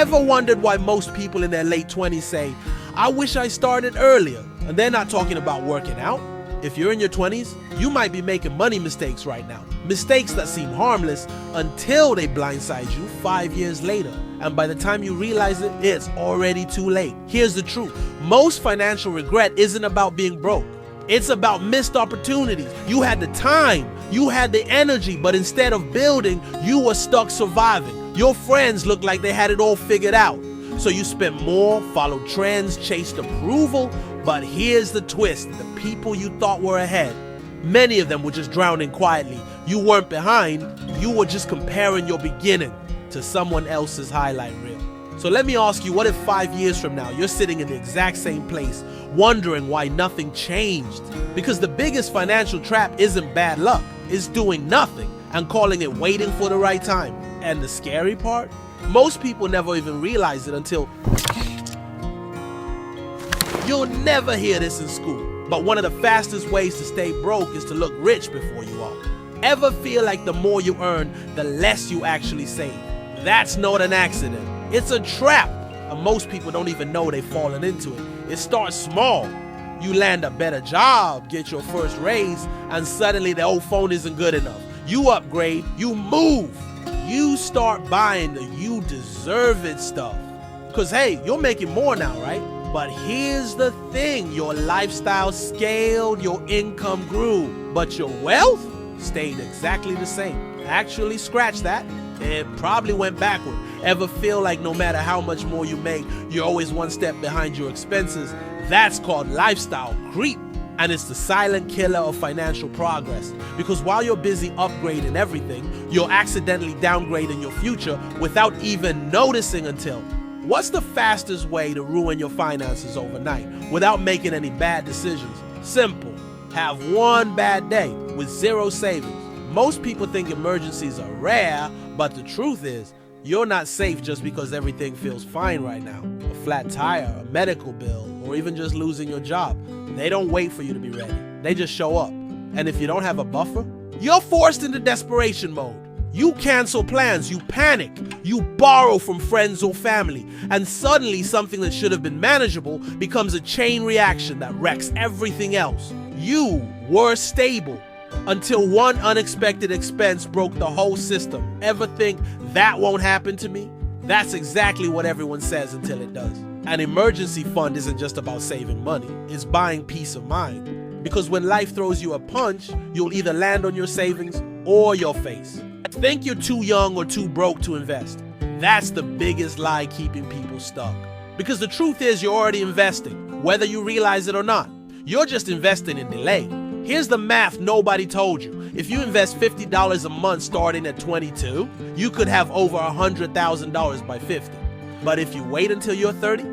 Ever wondered why most people in their late 20s say, I wish I started earlier? And they're not talking about working out. If you're in your 20s, you might be making money mistakes right now. Mistakes that seem harmless until they blindside you 5 years later. And by the time you realize it, it's already too late. Here's the truth. Most financial regret isn't about being broke. It's about missed opportunities. You had the time, you had the energy, but instead of building, you were stuck surviving. Your friends looked like they had it all figured out. So you spent more, followed trends, chased approval, but here's the twist. The people you thought were ahead, many of them were just drowning quietly. You weren't behind, you were just comparing your beginning to someone else's highlight reel. So let me ask you, what if 5 years from now, you're sitting in the exact same place, wondering why nothing changed? Because the biggest financial trap isn't bad luck, it's doing nothing and calling it waiting for the right time. And the scary part? Most people never even realize it until... You'll never hear this in school, but one of the fastest ways to stay broke is to look rich before you are. Ever feel like the more you earn, the less you actually save? That's not an accident. It's a trap, and most people don't even know they've fallen into it. It starts small. You land a better job, get your first raise, and suddenly the old phone isn't good enough. You upgrade, you move. You start buying the you deserve it stuff. Because hey, you're making more now, right? But here's the thing, your lifestyle scaled, your income grew, but your wealth stayed exactly the same. Actually, scratch that. It probably went backward. Ever feel like no matter how much more you make, you're always one step behind your expenses? That's called lifestyle creep. And it's the silent killer of financial progress. Because while you're busy upgrading everything, you're accidentally downgrading your future without even noticing until. What's the fastest way to ruin your finances overnight without making any bad decisions? Simple. Have one bad day with zero savings. Most people think emergencies are rare, but the truth is, you're not safe just because everything feels fine right now. A flat tire, a medical bill, or even just losing your job. They don't wait for you to be ready. They just show up. And if you don't have a buffer, you're forced into desperation mode. You cancel plans, you panic, you borrow from friends or family, and suddenly something that should have been manageable becomes a chain reaction that wrecks everything else. You were stable until one unexpected expense broke the whole system. Ever think that won't happen to me? That's exactly what everyone says until it does. An emergency fund isn't just about saving money, it's buying peace of mind. Because when life throws you a punch, you'll either land on your savings or your face. Think you're too young or too broke to invest. That's the biggest lie keeping people stuck. Because the truth is you're already investing, whether you realize it or not. You're just investing in delay. Here's the math nobody told you. If you invest $50 a month starting at 22, you could have over $100,000 by 50. But if you wait until you're 30,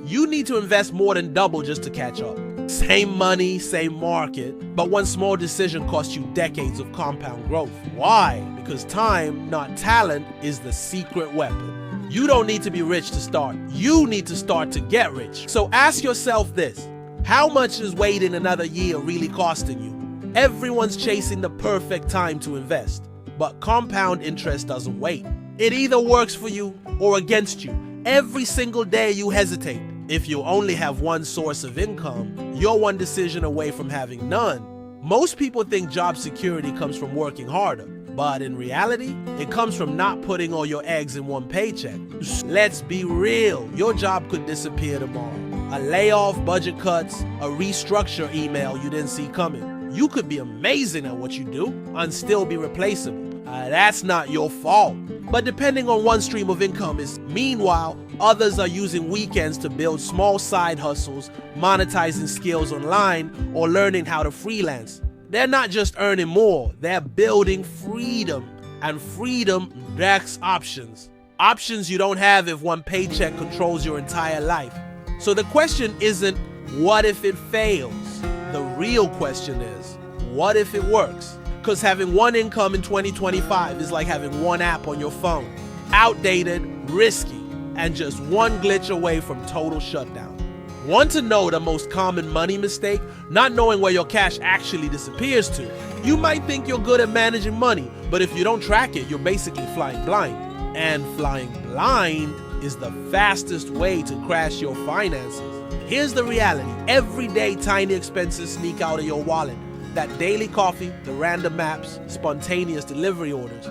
you need to invest more than double just to catch up. Same money, same market, but one small decision costs you decades of compound growth. Why? Because time, not talent, is the secret weapon. You don't need to be rich to start. You need to start to get rich. So ask yourself this. How much is waiting another year really costing you? Everyone's chasing the perfect time to invest, but compound interest doesn't wait. It either works for you or against you. Every single day you hesitate. If you only have one source of income, you're one decision away from having none. Most people think job security comes from working harder, but in reality, it comes from not putting all your eggs in one paycheck. Let's be real, your job could disappear tomorrow. A layoff, budget cuts, a restructure email you didn't see coming. You could be amazing at what you do and still be replaceable. That's not your fault. But depending on one stream of income is, meanwhile, others are using weekends to build small side hustles, monetizing skills online, or learning how to freelance. They're not just earning more, they're building freedom. And freedom backs options. Options you don't have if one paycheck controls your entire life. So the question isn't, what if it fails? The real question is, what if it works? Because having one income in 2025 is like having one app on your phone. Outdated, risky, and just one glitch away from total shutdown. Want to know the most common money mistake? Not knowing where your cash actually disappears to. You might think you're good at managing money, but if you don't track it, you're basically flying blind. And flying blind is the fastest way to crash your finances. Here's the reality. Every day, tiny expenses sneak out of your wallet. That daily coffee, the random apps, spontaneous delivery orders,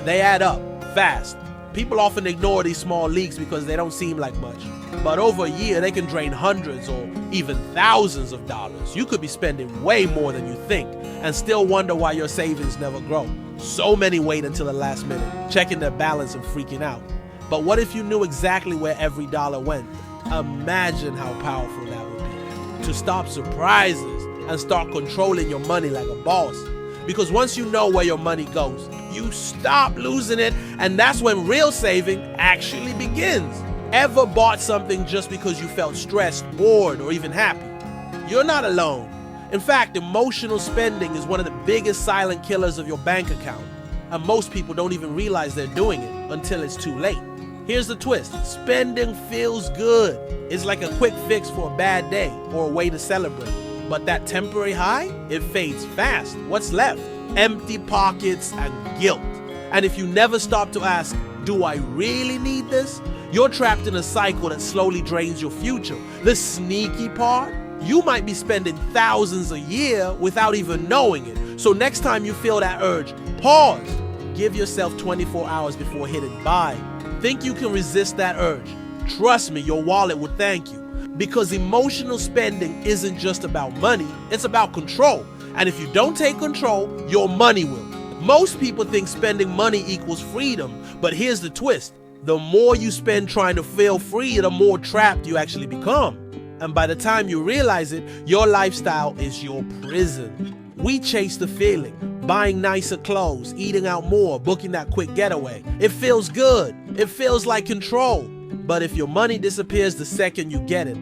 they add up fast. People often ignore these small leaks because they don't seem like much. But over a year, they can drain hundreds or even thousands of dollars. You could be spending way more than you think and still wonder why your savings never grow. So many wait until the last minute, checking their balance and freaking out. But what if you knew exactly where every dollar went? Imagine how powerful that would be. To stop surprises and start controlling your money like a boss. Because once you know where your money goes, you stop losing it, and that's when real saving actually begins. Ever bought something just because you felt stressed, bored, or even happy? You're not alone. In fact, emotional spending is one of the biggest silent killers of your bank account, and most people don't even realize they're doing it until it's too late. Here's the twist. Spending feels good. It's like a quick fix for a bad day or a way to celebrate. But that temporary high, it fades fast. What's left? Empty pockets and guilt. And if you never stop to ask, do I really need this? You're trapped in a cycle that slowly drains your future. The sneaky part, you might be spending thousands a year without even knowing it. So next time you feel that urge, pause. Give yourself 24 hours before hitting buy. Think you can resist that urge? Trust me, your wallet will thank you. Because emotional spending isn't just about money, it's about control. And if you don't take control, your money will. Most people think spending money equals freedom, but here's the twist. The more you spend trying to feel free, the more trapped you actually become. And by the time you realize it, your lifestyle is your prison. We chase the feeling, buying nicer clothes, eating out more, booking that quick getaway. It feels good. It feels like control. But if your money disappears the second you get it,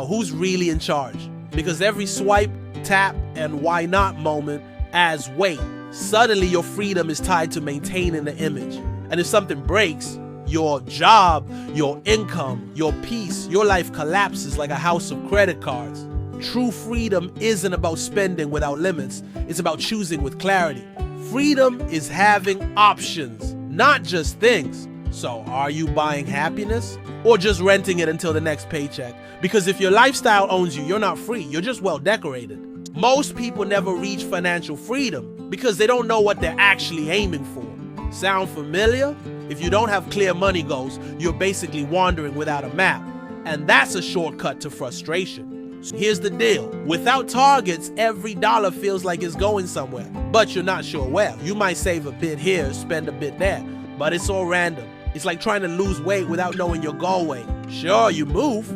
who's really in charge? Because every swipe, tap, and why not moment adds weight. Suddenly your freedom is tied to maintaining the image. And if something breaks, your job, your income, your peace, your life collapses like a house of credit cards. True freedom isn't about spending without limits. It's about choosing with clarity. Freedom is having options, not just things. So are you buying happiness or just renting it until the next paycheck? Because if your lifestyle owns you, you're not free. You're just well decorated. Most people never reach financial freedom because they don't know what they're actually aiming for. Sound familiar? If you don't have clear money goals, you're basically wandering without a map. And that's a shortcut to frustration. So here's the deal. Without targets, every dollar feels like it's going somewhere, but you're not sure where. You might save a bit here, spend a bit there, but it's all random. It's like trying to lose weight without knowing your goal weight. Sure, you move,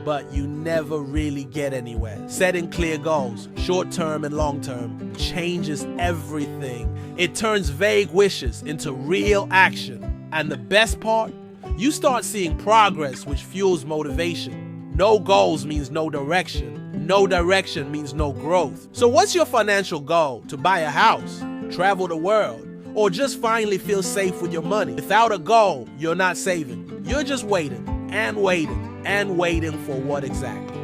but you never really get anywhere. Setting clear goals, short-term and long-term, changes everything. It turns vague wishes into real action. And the best part? You start seeing progress, which fuels motivation. No goals means no direction. No direction means no growth. So what's your financial goal? To buy a house, travel the world, or just finally feel safe with your money? Without a goal, you're not saving. You're just waiting and waiting and waiting for what exactly?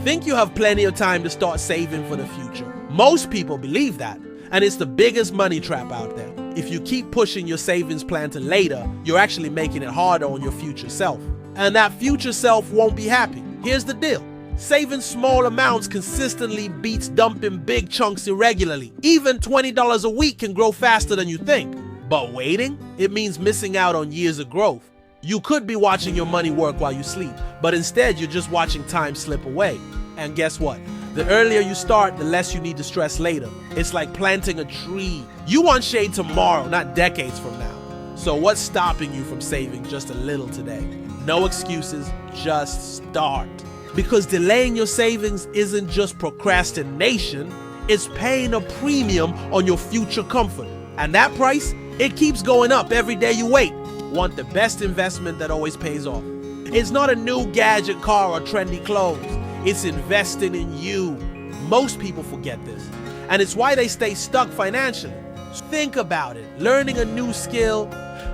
Think you have plenty of time to start saving for the future. Most people believe that, and it's the biggest money trap out there. If you keep pushing your savings plan to later, you're actually making it harder on your future self. And that future self won't be happy. Here's the deal. Saving small amounts consistently beats dumping big chunks irregularly. Even $20 a week can grow faster than you think. But waiting, it means missing out on years of growth. You could be watching your money work while you sleep, but instead you're just watching time slip away. And guess what? The earlier you start, the less you need to stress later. It's like planting a tree. You want shade tomorrow, not decades from now. So what's stopping you from saving just a little today? No excuses, just start. Because delaying your savings isn't just procrastination, it's paying a premium on your future comfort. And that price, it keeps going up every day you wait. Want the best investment that always pays off. It's not a new gadget, car, or trendy clothes. It's investing in you. Most people forget this. And it's why they stay stuck financially. Think about it. Learning a new skill,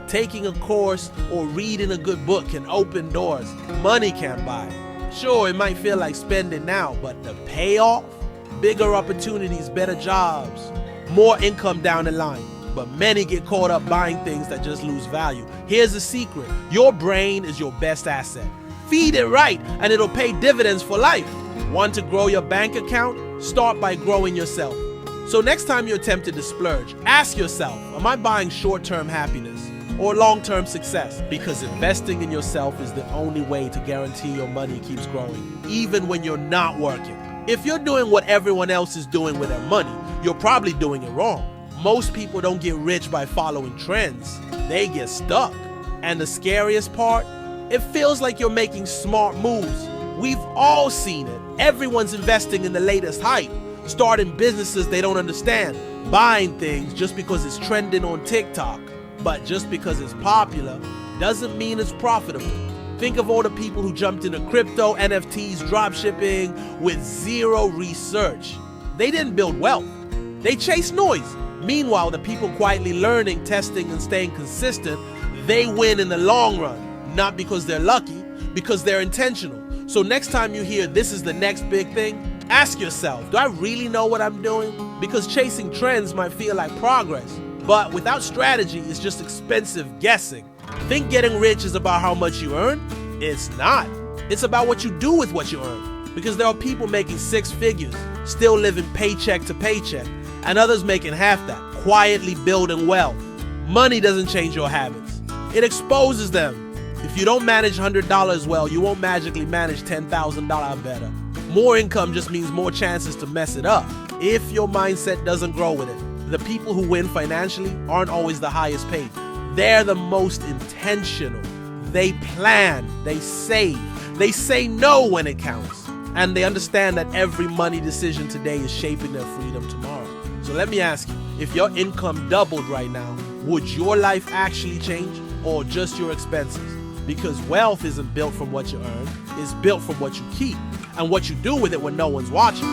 taking a course, or reading a good book can open doors money can't buy. Sure, it might feel like spending now, but the payoff? Bigger opportunities, better jobs, more income down the line. but many get caught up buying things that just lose value. Here's the secret. Your brain is your best asset. Feed it right, and it'll pay dividends for life. Want to grow your bank account? Start by growing yourself. So next time you're tempted to splurge, ask yourself, am I buying short-term happiness or long-term success? Because investing in yourself is the only way to guarantee your money keeps growing, even when you're not working. If you're doing what everyone else is doing with their money, you're probably doing it wrong. Most people don't get rich by following trends. They get stuck. And the scariest part, it feels like you're making smart moves. We've all seen it. Everyone's investing in the latest hype, starting businesses they don't understand, buying things just because it's trending on TikTok. But just because it's popular doesn't mean it's profitable. Think of all the people who jumped into crypto, NFTs, dropshipping with zero research. They didn't build wealth. They chased noise. Meanwhile, the people quietly learning, testing, and staying consistent, they win in the long run. Not because they're lucky, because they're intentional. So next time you hear this is the next big thing, ask yourself, do I really know what I'm doing? Because chasing trends might feel like progress, but without strategy, it's just expensive guessing. Think getting rich is about how much you earn? It's not. It's about what you do with what you earn. Because there are people making 6 figures, still living paycheck to paycheck, and others making half that, quietly building wealth. Money doesn't change your habits. It exposes them. If you don't manage $100 well, you won't magically manage $10,000 better. More income just means more chances to mess it up if your mindset doesn't grow with it. The people who win financially aren't always the highest paid. They're the most intentional. They plan, they save, they say no when it counts, and they understand that every money decision today is shaping their freedom tomorrow. So let me ask you, if your income doubled right now, would your life actually change or just your expenses? Because wealth isn't built from what you earn, it's built from what you keep and what you do with it when no one's watching.